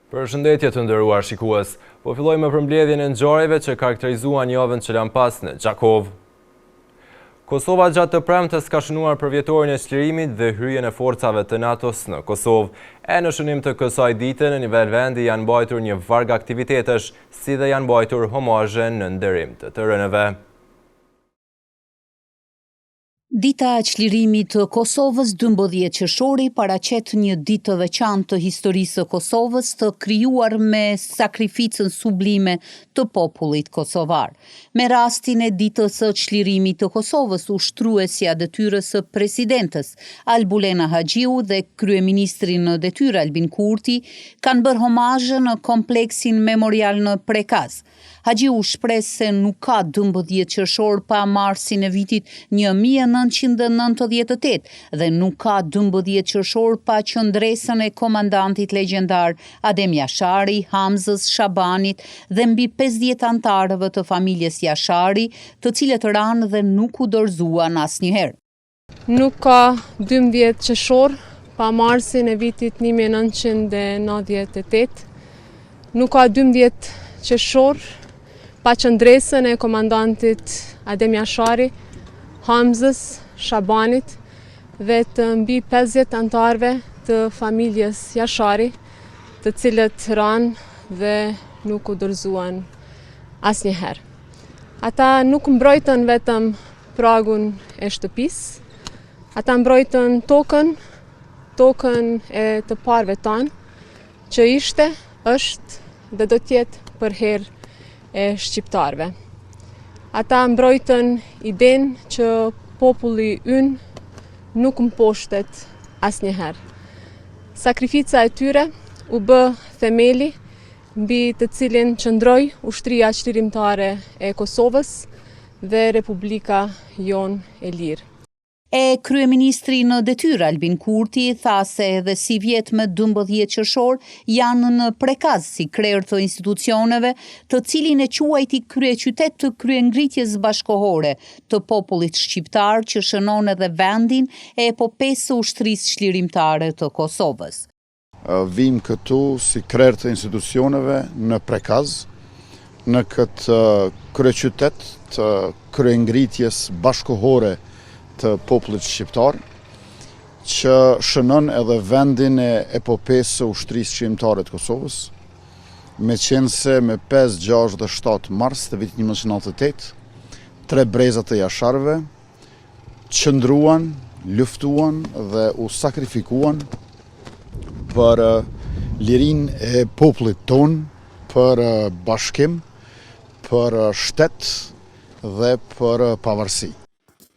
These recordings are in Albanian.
Përshëndetje të nderuar shikues, po fillojmë me përmbledhjen e ngjarjeve që karakterizuan javën që lan pas në Gjakov. Kosova gjatë të premtes ka shënuar për vjetorin e çlirimit dhe hyrjen e forcave të NATO-s në Kosovë. E në shënim të kësaj dite në nivel vendi janë mbajtur një varg aktivitetesh, si dhe janë mbajtur homazhe në nderim të të rënëve. Dita e çlirimit të Kosovës 12 qershori paraqet një ditë të veçantë të historisë së Kosovës të krijuar me sakrificën sublime të popullit kosovar. Me rastin e ditës së çlirimit të Kosovës, ushtruesja detyrës së presidentes Albulena Haxhiu dhe kryeministri në detyrë Albin Kurti kanë bërë homazhe në kompleksin memorial në Prekaz. Haxhiu shpreh se nuk ka 12 qershor pa marsin e vitit 1998 dhe nuk ka 12 qershor pa qëndresën e komandantit legjendar Adem Jashari, Hamzës Shabanit dhe mbi 50 antarëve të familjes Jashari, të cilët ranë dhe nuk u dorëzuan asnjëherë. Nuk ka 12 qershor pa marsin e vitit 1998. Nuk ka 12 qershor pa qëndresën e komandantit Adem Jashari, Hamzës Shabanit dhe të mbi 50 antarëve të familjes Jashari, të cilët ranë dhe nuk u dorëzuan asnjëherë. Ata nuk mbrojtën vetëm pragun e shtëpisë, ata mbrojtën tokën e të parëve tanë, që ishte, është dhe do t'jetë për herë e shqiptarëve. Ata mbrojtën idenë që populli ynë nuk mposhtet asnjëherë. Sakrifica e tyre u bë themeli mbi të cilin qëndroi ushtria çlirimtare e Kosovës dhe Republika jonë e lirë. E kryeministri në detyrë Albin Kurti tha se edhe si vjet me 12 qershor janë në Prekaz si krerë të institucioneve, të cilin e quajti kryeqytet të kryengritjes bashkohore të popullit shqiptar që shënon edhe vendin e epopesë së ushtrisë çlirimtare të Kosovës. Vim këtu si krerë të institucioneve në Prekaz, në këtë kryeqytet të kryengritjes bashkohore të popullit shqiptar, që shënon edhe vendin e epopesë së ushtrisë çlirimtare të Kosovës, me qenë se me 5, 6 dhe 7 mars të vitit 1998, 3 brezat të Jasharëve qëndruan, luftuan dhe u sakrifikuan për lirinë e popullit tonë, për bashkim, për shtet dhe për pavarësi.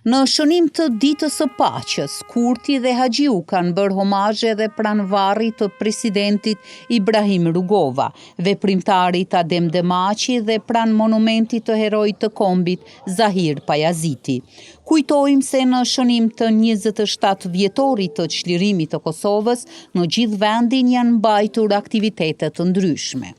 Në shënim të ditës së paqes, Kurti dhe Haxhiu kanë bërë homazhe edhe pranë varrit të presidentit Ibrahim Rugova, veprimtarit Adem Demaçi dhe pranë monumentit të heroit të kombit Zahir Pajaziti. Kujtojmë se në shënim të 27 vjetorit të çlirimit të Kosovës, në gjithë vendin janë mbajtur aktivitete të ndryshme.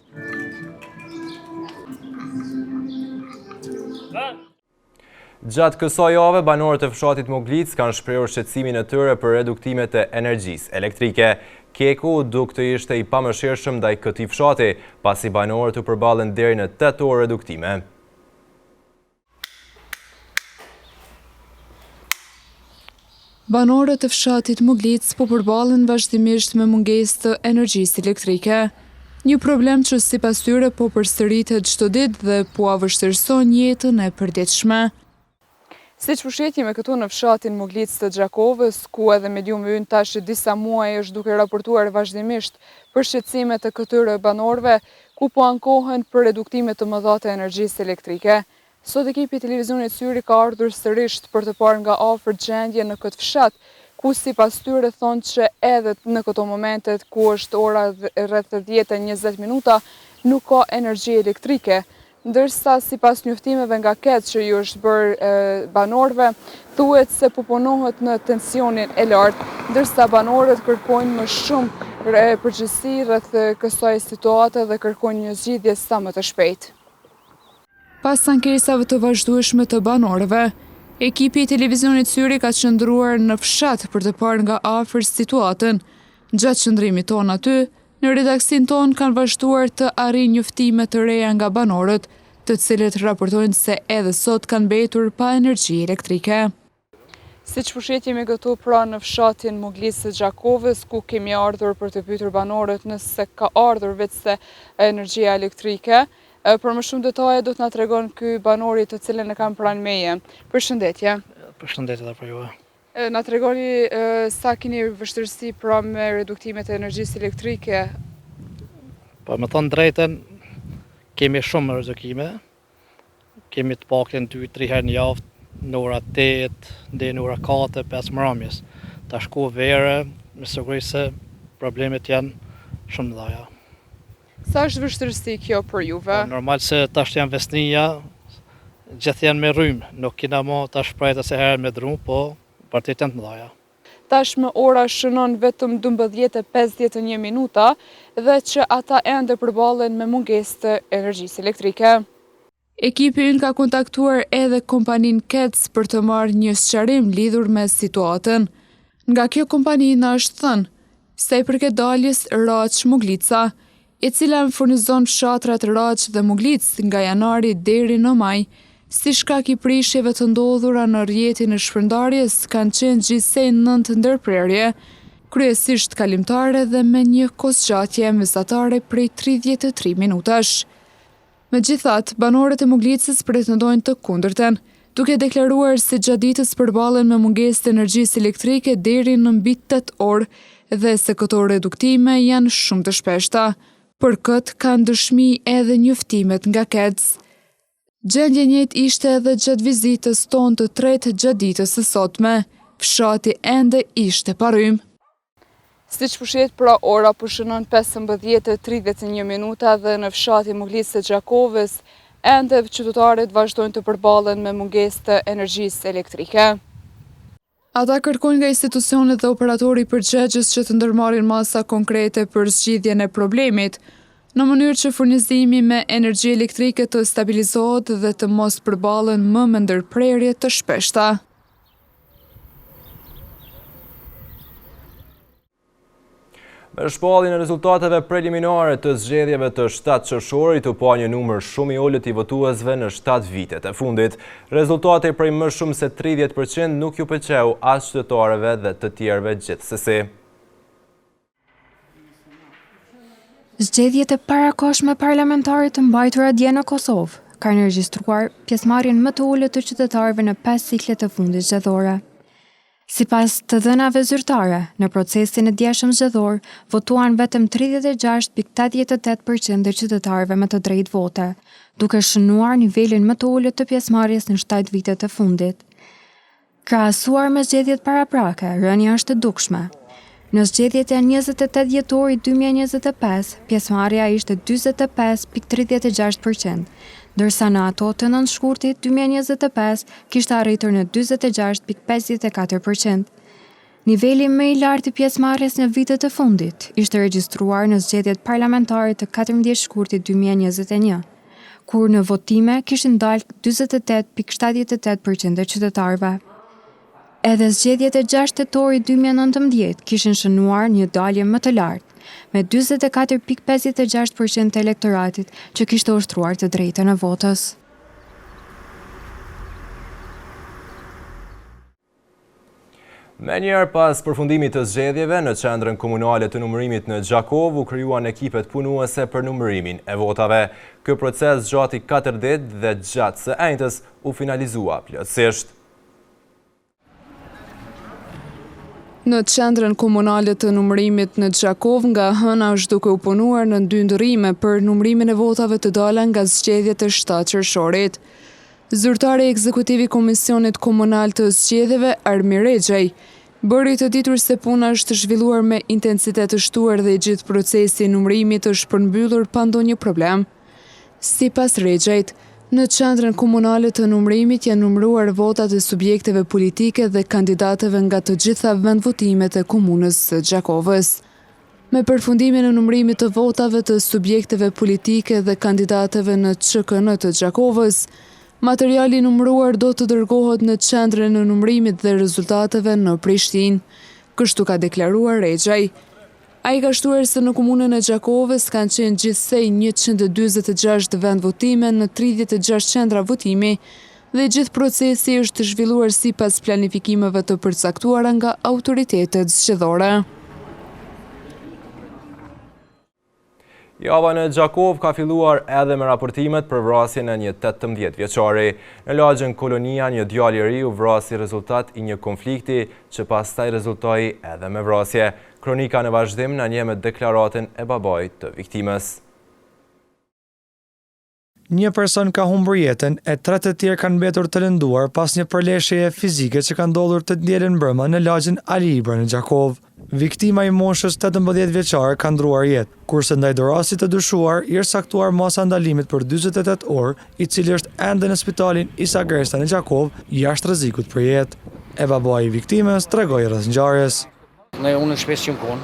Gjatë kësaj jave, banorët e fshatit Moglic kanë shprehur shqetësimin e tyre për reduktimet e energjisë elektrike. Keku duk të ishte i pamëshirshëm ndaj këtij fshati, pasi banorët u përballen deri në 8 orë reduktime. Banorët e fshatit Moglic po përballen vazhdimisht me mungesë të energjisë elektrike. Një problem që sipas tyre po përsëritet çdo ditë dhe po avështirëson jetën e përditshme. Siç po shihemi këtu në fshatin Moglic të Gjakovës, ku edhe mediumi ynë tash disa muaj është duke raportuar vazhdimisht për shqetësimet e këtyre banorëve, ku po ankohen për reduktime të mëdha të energjisë elektrike. Sot ekipi i televizionit Syri ka ardhur sërish për të parë nga afër gjendje në këtë fshat, ku sipas tyre thonë që edhe në këto momentet ku është ora rreth 10:20 nuk ka energji elektrike. Ndërsa sipas njoftimeve nga KEC që ju është bërë banorëve, thuhet se po punohet në tensionin e lartë, ndërsa banorët kërkojnë më shumë përgjegjësi rreth kësaj situate dhe kërkojnë një zgjidhje sa më të shpejtë. Pas ankesave të vazhdueshme të banorëve, ekipi i televizionit Syri ka qëndruar në fshat për të parë nga afër situatën. Gjatë qëndrimit tonë aty, Në redaksin ton kanë vazhduar të arrijnë njoftime të reja nga banorët, të cilët raportojnë se edhe sot kanë mbetur pa energji elektrike. Siç pushet jemi këtu pra në fshatin Muglisë së Gjakovës, ku kemi ardhur për të pyetur banorët nëse ka ardhur vetëse energjia elektrike. Për më shumë detaje do të na tregon ky banori të cilën e kam pranë meje. Përshëndetje. Përshëndetje dhe për juve. Na tregoni sa keni vështirësi pra me reduktimet e energjisë elektrike? Po me thënë drejtën, kemi shumë rrezikime. Kemi të paktën 2-3 herë në javë në ora 8 deri në ora 4-5 mramjes. Ta shku verë, me siguri se problemet janë shumë të mëdha. Sa është vështirësi kjo për juve? Normal se tash janë vesnija, gjithë janë me rrymë, nuk kena mo tash prajta se herë me drum, po partitë janë të mëdha. Tashmë ora shënon vetëm 12:51 minuta dhe që ata ende përballen me mungesë të energjisë elektrike. Ekipi ynë ka kontaktuar edhe kompaninë KEDS për të marrë një sqarim lidhur me situatën. Nga kjo kompani na është thënë se i përket daljes Raç Muglica, e cila furnizon fshatrat Raç dhe Muglic nga janari deri në maj, si shkak i prishjeve të ndodhura në rrjetin e shpërndarjes, kanë qenë gjithsej 9 ndërprerje, kryesisht kalimtare dhe me një kohëzgjatje mesatare prej 33 minutash. Megjithatë, banorët e Muglicës pretendojnë të kundërten, duke deklaruar se gjatë ditës përballen me mungesë të energjisë elektrike deri në mbi 8 orë dhe se këto reduktime janë shumë të shpeshta. Për këtë kanë dëshmi edhe njoftimet nga KEDS. Gjendje njëjtë ishte edhe gjatë vizitës tonë të tretë gjatë ditës së sotme. Fshati ende ishte pa rrymë. Siç pushet pra ora po shënon 15:31 minuta dhe në fshatin Muglisë së Gjakovës ende qytetarët vazhdojnë të përballen me mungesë të energjisë elektrike. Ata kërkojnë nga institucionet dhe operatori përgjegjës që të ndërmarrin masa konkrete për zgjidhjen e problemit, në mënyrë që furnizimi me energji elektrike të stabilizohet dhe të mos përballen më me ndërprerje të shpeshta. Me shpalljen e rezultateve preliminare të zgjedhjeve të 7 qershorit u pa një numër shumë i ulët i votuesve në 7 vitet e fundit. Rezultati prej më shumë se 30% nuk ju pëlqeu as qytetarëve dhe të tjerëve gjithsesi. Zgjedhjet e parakohshme parlamentare të mbajtura dje në Kosovë kanë regjistruar pjesëmarrjen më të ulët të qytetarëve në 5 ciklet të fundit zgjedhore. Sipas të dhënave zyrtare, në procesin e djeshëm zgjedhor, votuan vetëm 36.88% e qytetarëve me të drejtë vote, duke shënuar nivelin më të ulët të pjesëmarrjes në 7 vitet e fundit. Krahasuar me zgjedhjet paraprake, rënja është e dukshme. Në zgjedhjet e 28 dhjetorit 2025, pjesëmarrja ishte 45.36%, ndërsa në ato të nënshkurtit 2025 kishte arritur në 46.54%. Niveli më i lartë i pjesëmarrjes në vitet e fundit ishte regjistruar në zgjedhjet parlamentare të 14 shkurtit 2021, kur në votime kishin dalë 48.78% e qytetarëve. Edhe zgjedhjet e 6 tetorit 2019 kishin shënuar një dalje më të lartë, me 44.56% të elektoratit që kishte ushtruar të drejtën e votës. Menjëherë pas përfundimit të zgjedhjeve në qendrën komunale të numërimit në Gjakov u krijuan ekipet punuese për numërimin e votave. Ky proces zgjati 4 ditë dhe gjatë së enjtës u finalizua plotësisht. Në qendrën komunale të numërimit në Gjakov nga hëna është duke u punuar në 2 ndërrime për numërimin e votave të dala nga zgjedhjet e 7 qershorit. Zyrtari ekzekutivi Komisionit Komunal të Zgjedhjeve, Armir Rexhaj, bëri të ditur se puna është zhvilluar me intensitet të shtuar dhe i gjithë procesi i numërimit është përmbyllur pa ndonjë problem. Sipas Rexhajt, në qendrën komunale të numërimit janë numëruar votat e subjekteve politike dhe kandidatëve nga të gjitha vendvotimet e komunës së Gjakovës. Me përfundimin e numërimit të votave të subjekteve politike dhe kandidatëve në QKN të Gjakovës, materiali numëruar do të dërgohet në qendrën e numërimit dhe rezultateve në Prishtinë, kështu ka deklaruar Rexhaj. A i ka shtuar se në komunën e Gjakovës kanë qenë gjithsej 146 vend votime në 36 qendra votimi dhe gjithë procesi është zhvilluar sipas planifikimeve të përcaktuara nga autoritetet zgjedhore. Java në Gjakov ka filluar edhe me raportimet për vrasjen e një 18 vjeçari. Në lagjën Kolonia, një djalë i ri u vrasi rezultat i një konflikti që pastaj rezultoi edhe me vrasje. Kronika në vazhdim na njeh me deklaratën e babait të viktimës. Një person ka humbur jetën e 3 të tjerë kanë mbetur të lënduar pas një përleshjeje fizike që ka ndodhur të dielën mbrëmë në lagjën Ali Ibra në Gjakov. Viktima i moshës 18 vjeçare ka ndruar jetë, kurse ndaj dorasit të dyshuar i është saktuar masa ndalimit për 48 orë, i cili është ende në spitalin Isa Gresta në Gjakov, jashtë rrezikut për jetë. E babai i viktimës tregoi rreth ngjarjes. Unë në shpes që më konë,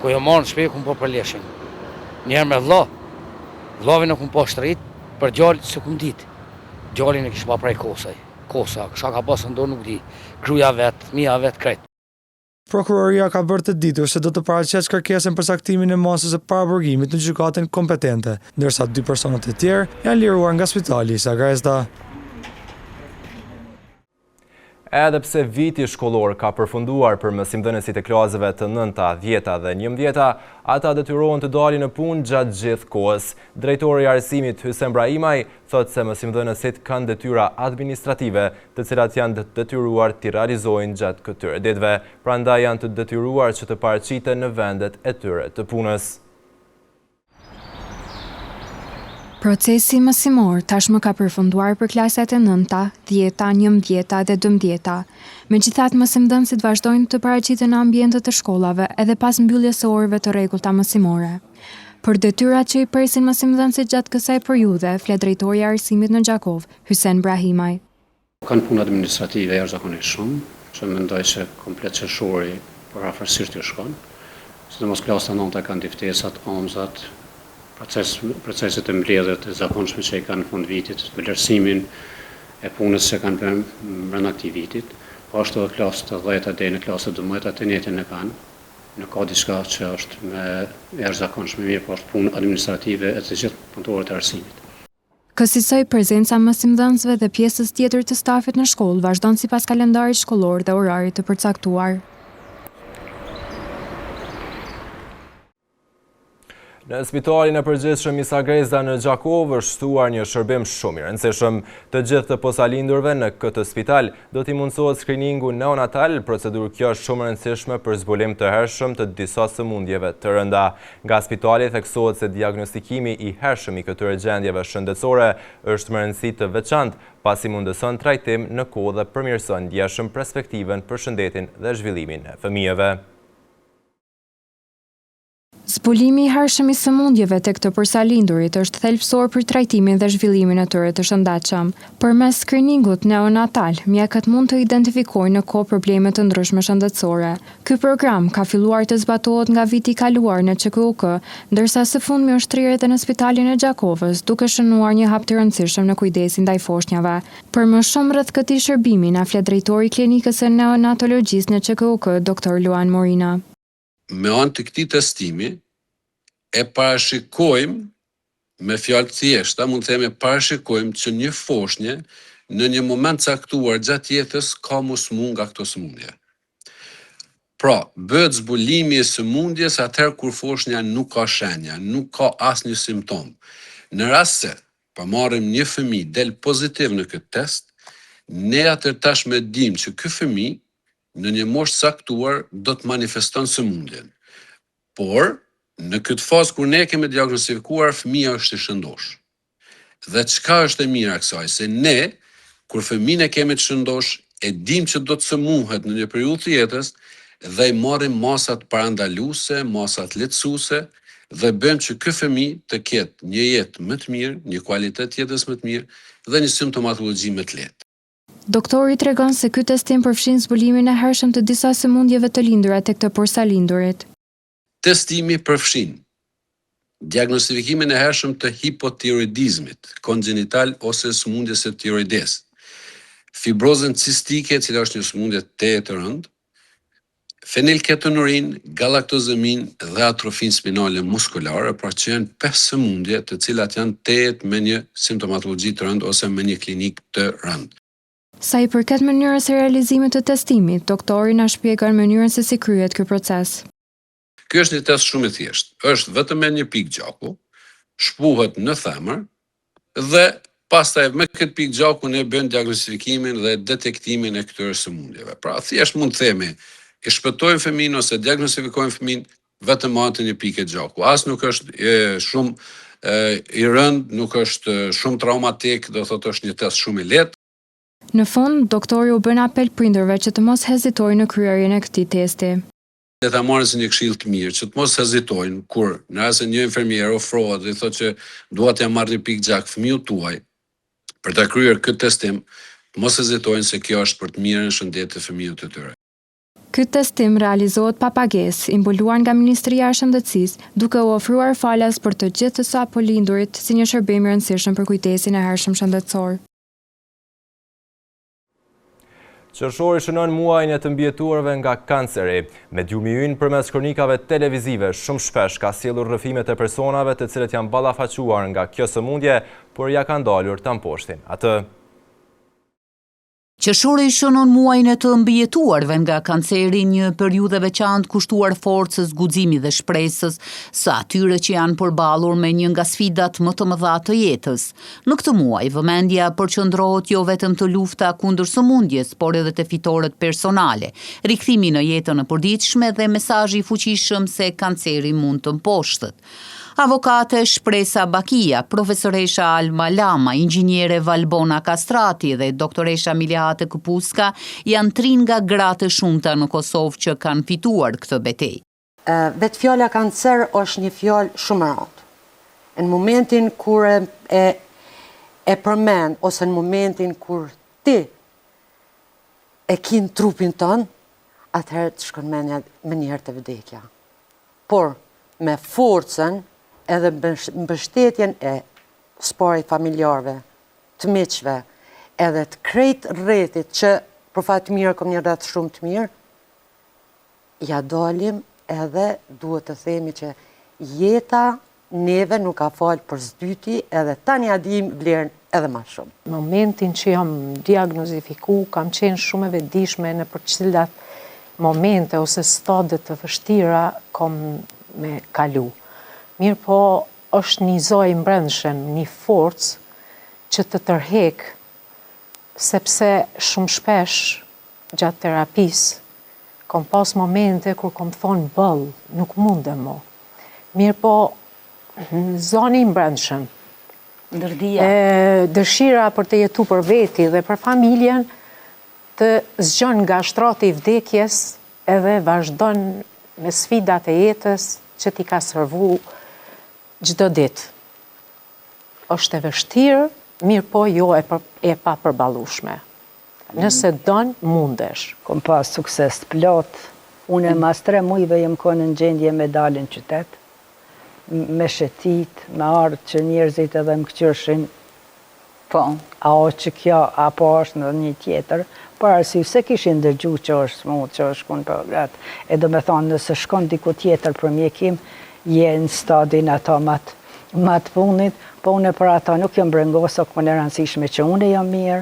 ku jo marë në shpes ku më po përleshin. Njerë me vllavin e ku më po shtrit, për gjallë se ku më ditë. Gjallin e kishë pa prej kosaj. Kosa, kësha ka pasë ndo nuk di, gruja vetë, mija vetë krejtë. Prokuroria ka bërë të ditur se do të paraqes kërkesën për saktimin e masës së paraburgimit në gjykatën kompetente, ndërsa 2 personat e tjerë janë liruar nga spitali Isa Gresta. Edhe pse viti shkollor ka përfunduar për mësimdhënësit e klaseve të 9-ta, 10-ta dhe 11-ta, ata detyrohen të dalin në punë gjatë gjithë kohës. Drejtori i arsimit Hysem Brahimaj thotë se mësimdhënësit kanë detyra administrative, të cilat janë të detyruar të realizojnë gjatë këtyre ditëve, prandaj janë të detyruar që të paraqiten në vendet e tyre të punës. Procesi mësimor tashmë ka përfunduar për klaset e 9-ta, 10-ta, 11-ta dhe 12-ta. Megjithatë, mësimdhënësit vazhdojnë të paraqiten në ambientet të shkollave edhe pas mbylljes së orëve të rregullta mësimore. Për detyrat që i presin mësimdhënësit gjatë kësaj periudhe, flet drejtori i arsimit në Gjakov, Hysem Brahimaj. Kanë punë administrative jashtëzakonisht shumë, që mendoj se komplet qershori për afërsisht ju shkon. Sidomos klasa 9-ta kanë diftesat, omzat, proceset e mbledhjet e zakonshme që i kanë në fund vitit, vlerësimin e punës që kanë brenda këtij vitit, po ashtu edhe klasat e 10-ta deri në klasat 12-ta të njëjtën e kanë. Në ka diçka që është me jashtëzakonshme mirë, po është punë administrative e të gjithë punëtorët e arsimit. Kësaj prezenca mësimdhënësve dhe pjesës tjetër të stafit në shkollë vazhdon sipas kalendarit shkollor dhe orarit të përcaktuar. Në spitalin e përgjithshëm Isa Gresta në Gjakov është shtuar një shërbim shumë i rëndësishëm. Të gjithë të posalindurve në këtë spital do t'i mundësohet skriningu neonatal, procedurë kjo është shumë e rëndësishme për zbulim të hershëm të disa sëmundjeve të rënda. Nga spitali theksohet se diagnostikimi i hershëm i këtyre gjendjeve shëndetësore është me rëndësi të veçantë, pasi mundëson trajtim në kohë dhe përmirëson ndjeshëm perspektiven për shëndetin dhe zhvillimin e fëmijëve. Zbulimi i hershëm i sëmundjeve tek të përsalindurit është thelbësor për trajtimin dhe zhvillimin e tyre të shëndetshëm. Përmes skriningut neonatal, mjekët mund të identifikojnë në kohë probleme të ndryshme shëndetësore. Ky program ka filluar të zbatohet nga viti i kaluar në QKUK, ndërsa së fundmi është thirrur edhe në spitalin e Gjakovës, duke shënuar një hap të rëndësishëm në kujdesin ndaj foshnjave. Për më shumë rreth këtij shërbimi na flet drejtori i klinikës së neonatologjisë në QKUK, Dr. Luan Morina. Me anë të këtij testimi, e parashikojmë me fjalë të thjeshta, mund të themi parashikojmë që një foshnjë në një moment caktuar gjatë jetës ka mu sëmundje nga këto sëmundje. Pra, bëhet zbulimi i sëmundjes atëherë kur foshnja nuk ka shenja, nuk ka asnjë simptom. Në rast se pa marrim një fëmijë del pozitiv në këtë test, ne atëherë tashmë dimë që ky fëmijë në një moshë caktuar do të manifeston sëmundjen. Por, në këtë fazë kur ne kemi diagnostikuar, fëmia është i shëndosh. Dhe çka është e mira kësaj? Se ne, kur fëmijën e kemi të shëndosh, e dimë që do të sëmunhet në një periudhë të jetës dhe i marrim masat parandaluese, masat lehtësuese dhe bëjmë që ky fëmijë të ketë një jetë më të mirë, një kualitet jetës më të mirë dhe një simptomatologji më të lehtë. Doktori tregon se ky testim përfshin zbulimin e hershëm të disa sëmundjeve të lindura tek të porsalindurit. Testimi përfshin diagnostifikimin e hershëm të hipotiroidizmit kongjenital ose sëmundjes së tiroides, fibrozën cistike, e cila është një sëmundje të rëndë, fenilketonurin, galaktozemin dhe atrofin spinale muskulare, pra që janë 5 sëmundje të cilat janë tejet me një simptomatologji të rëndë ose me një klinik të rëndë. Sa i përket mënyrës së realizimit të testimit, doktori na shpjegon mënyrën se si kryhet ky proces. Ky është një test shumë i thjeshtë. Është vetëm me një pikë gjaku, shpuhet në themër dhe pastaj me këtë pikë gjaku ne bëjmë diagnostifikimin dhe detektimin e këtyre sëmundjeve. Pra thjesht mund të themi e shpëtojmë fëmin ose diagnostifikojmë fëmin vetëm atë një pikë gjaku. As nuk është shumë i rënd, nuk është shumë traumatik, do thotë është një test shumë i lehtë. Në fund, doktori u bën apel prindërve që të mos hezitojnë në kryerjen e këtij testi. Dhe ta marrin si një këshill të mirë, që të mos hezitojnë kur në rast se një infermier ofrohet dhe thotë që dua t'ja marr një pikë gjak fëmijët tuaj për ta kryer këtë testim, mos hezitojnë se kjo është për të mirën e shëndetit të fëmijëve të tyre. Ky testim realizohet pa pagesë, i mbuluar nga Ministria e Shëndetësisë, duke u ofruar falas për të gjithë të sapolindurit si një shërbim i rëndësishëm për kujdesin e hershëm shëndetësor. Qershori shënon muajin e të mbjetuarve nga kanceri. Mediumi ynë përmes kronikave televizive shumë shpesh ka sjellur rrëfimet e personave të cilët janë ballafaquar nga kjo sëmundje, por ja kanë dalur tamposhtin atë. Qershori shënon muajin e të mbjetuarve nga kanceri, një periudhë e veçantë kushtuar forcës, guximit dhe shpresës së atyre që janë përballur me një nga sfidat më të mëdha të jetës. Në këtë muaj, vëmendja përqendrohet jo vetëm te lufta kundër sëmundjes, por edhe te fitoret personale, rikthimi në jetën e përditshme dhe mesazhi i fuqishëm se kanceri mund të mposhtet. Avokate Shpresa Bakia, profesoresha Alma Lama, inxhiniere Valbona Kastrati dhe doktoresha Miliate Këpuska janë 3 nga gratë shumta në Kosovë që kanë fituar këtë betejë. Vetë fjala kancer është një fjalë shumë e rëndë. Në momentin kur e përmend ose në momentin kur ti e kin trupin tënd, atëherë të shkon mendja më njëherë të vdekja. Por me forcën edhe mbështetjen e sporit familjarëve, të miqve, edhe të krejt rrethit që për fat të mirë kam një rreth shumë të mirë, ja dalim edhe duhet të themi që jeta neve nuk ka falë për s'dyti edhe tani ja dim vlerën edhe më shumë. Momentin që jam diagnozifiku, kam qenë shumë e vetëdijshme në për cilat momente ose stade të vështira kam me kalu. Mirë po është një zoj mbrëndshëm, një forcë që të tërhek, sepse shumë shpesh gjatë terapisë, kom pas momente kur kom thonë bëllë, nuk mundem mo. Mirë po, zoni mbrëndshëm. Dëshira për të jetu për veti dhe për familjen, të zgjon nga shtrati i vdekjes edhe vazhdon me sfidat e jetës që ti ka servu çdo ditë. Është e vështirë, mirë po jo e pa përballueshme. Nëse don, mundesh. Kom pas sukses të plot. Unë mas 3 mujve jem konë në gjendje me dalin qytet, me shetit, me ardhë që njerëzit edhe më këqyrshin. Po. A o që kjo, apo është në një tjetër, por arsi se kishin dëgju që është smut, që është kun për gratë. E do me thonë, nëse shkon diku tjetër për mjekim, je në stadin ato matë punit, po une për ato nuk jam brengosë, o këmë në rëndësishme që une jam mirë,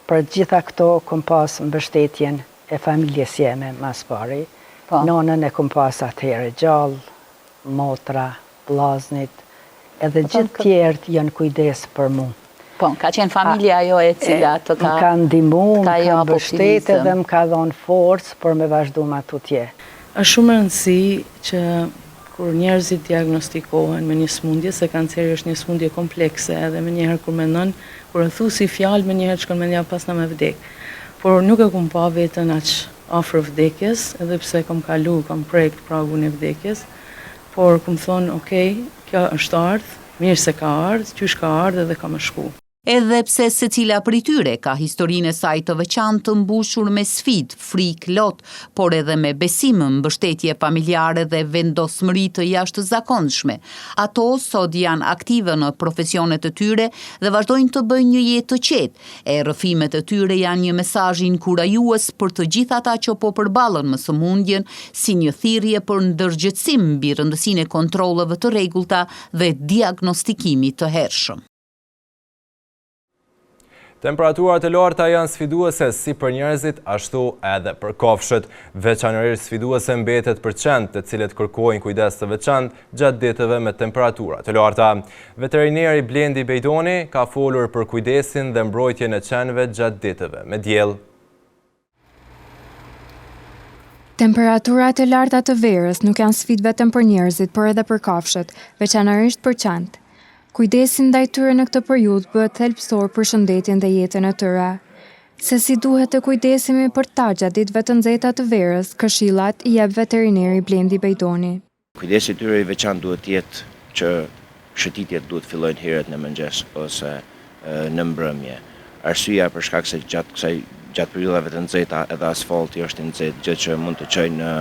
për gjitha këto këm pas mbështetjen e familjes jeme mas pari. Nonën e këm pas atëherë gjallë, motra, blaznit, edhe gjithë tjerët janë kujdes për mu. Po, ka qenë familja jo e cila të ka... Më ka ndimu, më ka mbështet edhe më ka dhonë forcë, por me vazhdu ma tutje. Është shumë rëndësi që kur njerëzit diagnostikohen me një smundje, se kanceri është një smundje komplekse, edhe me njëherë kur mendon, kur e thu si fjalë, me njëherë shkon mendja pas na me vdek. Por nuk e kum pa veten aq afër vdekjes, edhe pse kam kalu, kam prek pragun e vdekjes, por kum thonë, okay, kjo është ardhur, mirë se ka ardhur, qysh ka ardhur edhe ka më shku. Edhe pse secila prej tyre ka historinë e saj të veçantë të mbushur me sfidë, frikë, lot, por edhe me besim, mbështetje familjare dhe vendosmëri të jashtëzakonshme. Ato sot janë aktive në profesionet të tyre dhe vazhdojnë të bëjnë një jetë të qetë. E rrëfimet e tyre janë një mesazh inkurajues për të gjithë ata që po përballen me sëmundjen, si një thirrje për ndërgjegjësim mbi rëndësinë e kontrolleve të rregullta dhe diagnostikimit të hershëm. Temperaturat e larta janë sfiduese si për njerëzit, ashtu edhe për kafshët. Veçanërisht sfiduese mbetet për qentë, të cilët kërkojnë kujdes të veçantë gjatë ditëve me temperaturat e larta. Veterineri Blendi Bejdoni ka folur për kujdesin dhe mbrojtjen e qenëve gjatë ditëve me diell. Temperaturat e larta të verës nuk janë sfidë vetëm për njerëzit, por edhe për kafshët, veçanërisht për qentë. Kujdesin ndaj tyre në këtë periudhë bëhet thelbësor për shëndetjen dhe jetën e tyre. Se si duhet të kujdesemi për ta gjatë ditëve të nxehta të verës, këshillat i jep veterineri Blendi Bejdoni. Kujdesi i tyre i veçantë duhet të jetë që shëtitjet duhet fillojnë herët në mëngjes ose në mbrëmje. Arsyeja për shkak se gjatë periudhave të nxehta edhe asfalti është i nxehtë, gjë që mund të çojë në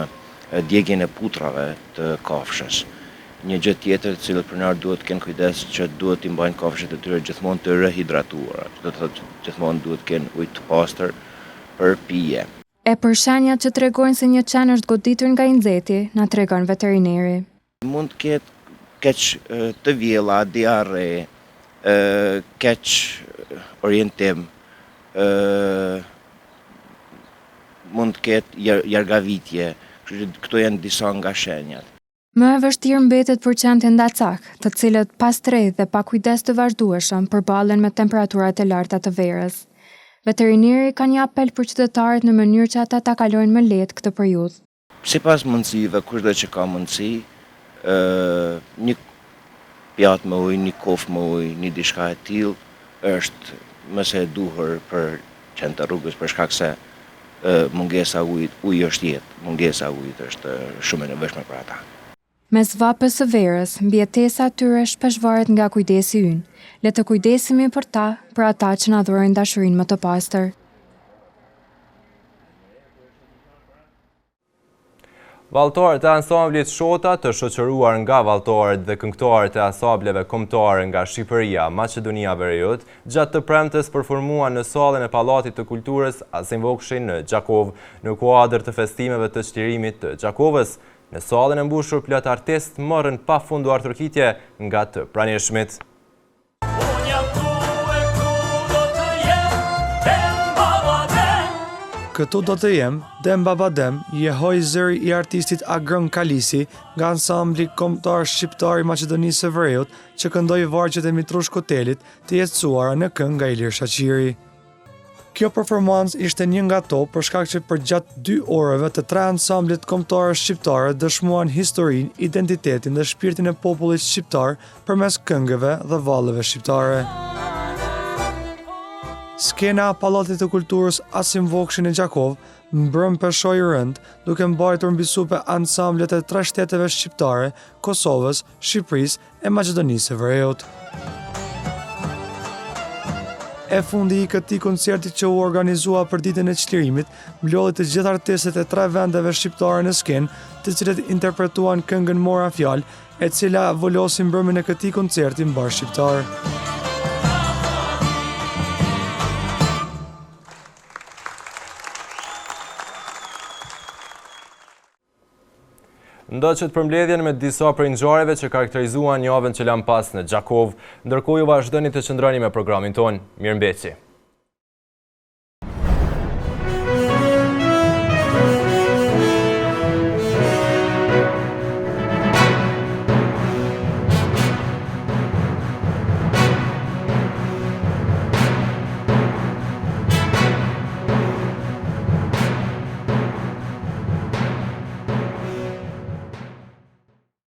djegjen e putrave të kafshës. Një gjë tjetër, të cilët pronarët duhet të kenë kujdes që duhet t'i mbajnë kafshët e tyre gjithmonë të rehidratuara. Do të thotë gjithmonë duhet të kenë ujë të pastër për pije. E për shenjat që tregojnë se një qen është goditur nga i nxehti, na tregon veterineri. Mund të ketë keq të vjella, diarre, keq orientim, mund të ketë jargavitje, këto janë disa nga shenjat. Më e vështirë mbetet për qentë ndacak, të cilët pas tredh dhe pa kujdes të vazhdueshëm përballen me temperaturat e larta të verës. Veterineri ka një apel për qytetarët në mënyrë që ata ta kalojnë më lehtë këtë periudhë. Sipas mundësive, kushdo që ka mundësi, një pjatë me ujë, një kofë me ujë, një diçka e tillë është më së duhur për qentë të rrugës, për shkak se mungesa ujit është jetë, mungesa ujit është shumë e nevojshme për ata. Mes vapës së verës, mbijetesa tyre shpesh varet nga kujdesi ynë. Le të kujdesemi për ta, për ata që na dhurojnë dashurinë më të pastër. Vallëtarët e ansamblit Shota, të shoqëruar nga vallëtarët dhe këngëtarët e ansambleve kombëtare nga Shqipëria, Maqedonia Veriut, gjatë të premtes përformuan në sallën e Pallatit të Kulturës Asim Vokshi në Gjakov, në kuadër të festimeve të çlirimit të Gjakovës. Në sallën e mbushur plot artistë morën pafunduar tërkitje nga të pranishmit. Këtu do të jem, Dem Baba Dem, jehoj zëri i artistit Agron Kalisi nga ansambli kombëtar shqiptar i Maqedonisë së Veriut që këndoi vargjet e Mitrush Kotelit të jetësuara në këngë nga Ilir Shaqiri. Kjo performancë ishte një nga to për shkak që për gjatë 2 orëve të 3 ansamblet kombëtare shqiptare dëshmuan historinë, identitetin dhe shpirtin e popullit shqiptar përmes këngëve dhe vallëve shqiptare. Skena Pallatit të Kulturës Asim Vokshi në Gjakov mbrëm peshoj rënd, duke mbajtur mbi supe ansamblet e 3 shteteve shqiptare, Kosovës, Shqipërisë e Maqedonisë së Veriut. E fundi i këtij koncerti që u organizua për ditën e çlirimit, mblodhi të gjithë artistët e 3 vendeve shqiptare në skenë, të cilët interpretuan këngën Mora Fjalë, e cila volosi mbrëmjen e këtij koncerti mbar shqiptar. Ndoqët përmbledhjen me disa prej ngjarjeve që karakterizuan javën që lan pas në Gjakov, ndërkohë ju vazhdoni të qëndroni me programin ton. Mirëmbëjtje.